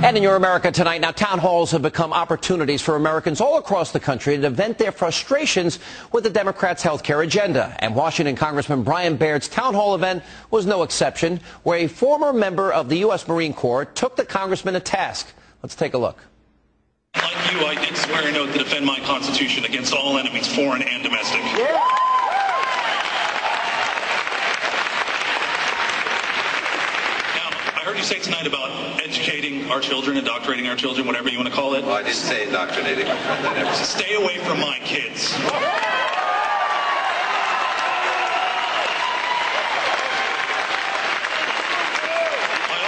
And in Your America Tonight, now town halls have become opportunities for Americans all across the country to vent their frustrations with the Democrats' health care agenda. And Washington Congressman Brian Baird's town hall event was no exception, where a former member of the U.S. Marine Corps took the congressman to task. Let's take a look. Like you, I did swear an oath to defend my Constitution against all enemies, foreign and domestic. Yeah. I heard you say tonight about educating our children, indoctrinating our children, whatever you want to call it. Well, I didn't say indoctrinating, my friend. I never said. Stay away from my kids. I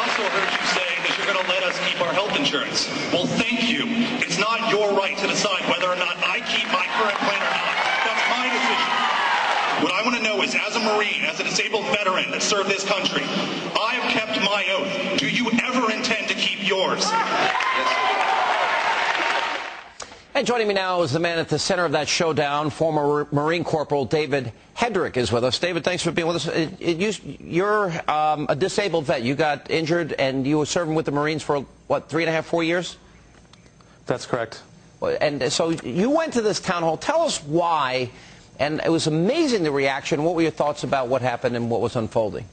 also heard you say that you're going to let us keep our health insurance. Well, thank you. It's not your right to decide whether or not I keep my current plan or not. That's my decision. What I want to know is, as a Marine, as a disabled veteran that served this country, I have kept my oath. Do you ever intend to keep yours? And joining me now is the man at the center of that showdown, former Marine Corporal David Hedrick is with us. David, thanks for being with us. You're a disabled vet. You got injured and you were serving with the Marines for, what, 3.5, 4 years? That's correct. And so you went to this town hall. Tell us why. And it was amazing, the reaction. What were your thoughts about what happened and what was unfolding?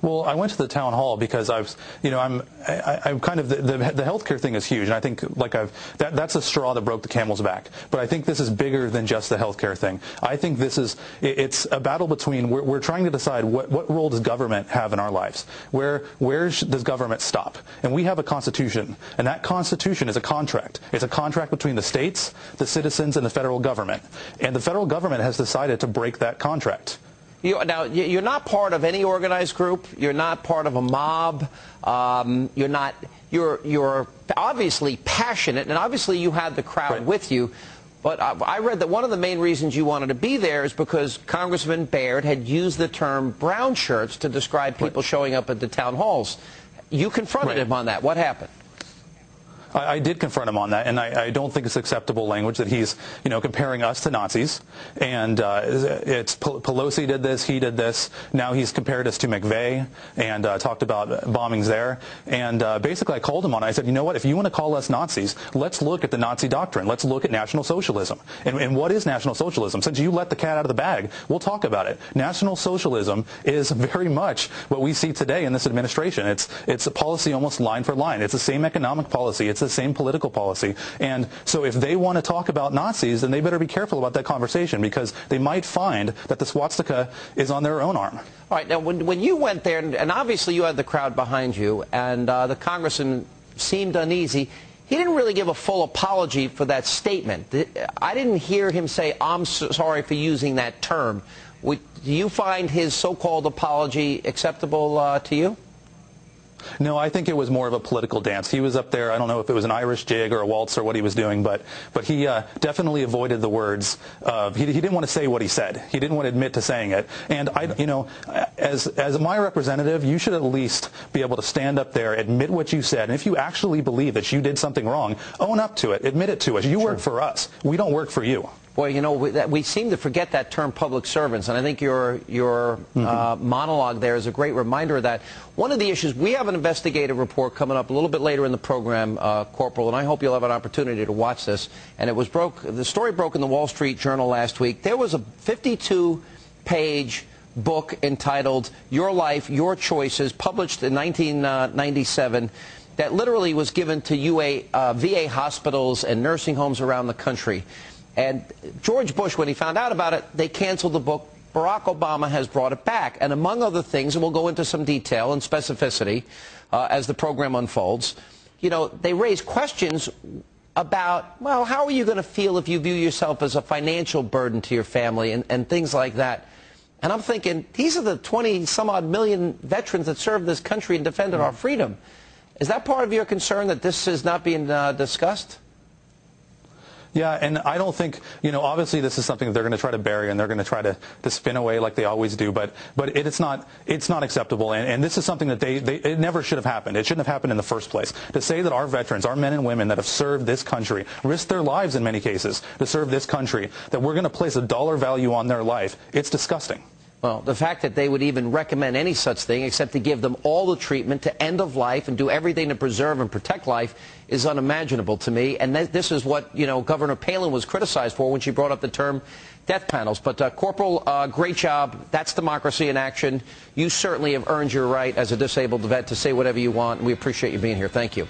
Well, I went to the town hall because I'm kind of the healthcare thing is huge, and I think that's a straw that broke the camel's back. But I think this is bigger than just the healthcare thing. I think it's a battle between we're trying to decide what role does government have in our lives. Where does government stop? And we have a constitution, and that constitution is a contract. It's a contract between the states, the citizens, and the federal government. And the federal government has decided to break that contract. Now, you're not part of any organized group. You're not part of a mob. You're obviously passionate, and obviously you had the crowd with you. But I read that one of the main reasons you wanted to be there is because Congressman Baird had used the term brown shirts to describe people showing up at the town halls. You confronted him on that. What happened? I did confront him on that, and I don't think it's acceptable language that he's, comparing us to Nazis. And it's Pelosi did this, he did this. Now he's compared us to McVeigh and talked about bombings there. And basically, I called him on it. I said, you know what? If you want to call us Nazis, let's look at the Nazi doctrine. Let's look at National Socialism. And what is National Socialism? Since you let the cat out of the bag, we'll talk about it. National Socialism is very much what we see today in this administration. It's a policy almost line for line. It's the same economic policy. It's the same political policy. And so if they want to talk about Nazis, then they better be careful about that conversation, because they might find that the swastika is on their own arm. All right. Now, when you went there, and obviously you had the crowd behind you, and the congressman seemed uneasy, he didn't really give a full apology for that statement. I didn't hear him say, I'm sorry for using that term. Do you find his so-called apology acceptable to you? No, I think it was more of a political dance. He was up there, I don't know if it was an Irish jig or a waltz or what he was doing, but he definitely avoided the words of, he didn't want to say what he said. He didn't want to admit to saying it. And as my representative, you should at least be able to stand up there, admit what you said, and if you actually believe that you did something wrong, own up to it, admit it to us. You work for us. We don't work for you. Boy, we seem to forget that term, public servants, and I think your monologue there is a great reminder of that. One of the issues, we have an investigative report coming up a little bit later in the program, Corporal, and I hope you'll have an opportunity to watch this. And the story broke in the Wall Street Journal last week. There was a 52-page book entitled Your Life, Your Choices, published in 1997, that literally was given to VA hospitals and nursing homes around the country. And George Bush, when he found out about it, they canceled the book. Barack Obama has brought it back. And among other things, and we'll go into some detail and specificity as the program unfolds, they raise questions about, well, how are you going to feel if you view yourself as a financial burden to your family and things like that. And I'm thinking, these are the 20-some-odd million veterans that served this country and defended our freedom. Is that part of your concern, that this is not being discussed? Yeah, and I don't think, obviously this is something that they're going to try to bury and they're going to try to spin away like they always do, but it's not acceptable, and this is something that it never should have happened. It shouldn't have happened in the first place. To say that our veterans, our men and women that have served this country, risked their lives in many cases to serve this country, that we're going to place a dollar value on their life, it's disgusting. Well, the fact that they would even recommend any such thing except to give them all the treatment to end of life and do everything to preserve and protect life is unimaginable to me. And this is what, Governor Palin was criticized for when she brought up the term death panels. But, Corporal, great job. That's democracy in action. You certainly have earned your right as a disabled vet to say whatever you want, and we appreciate you being here. Thank you.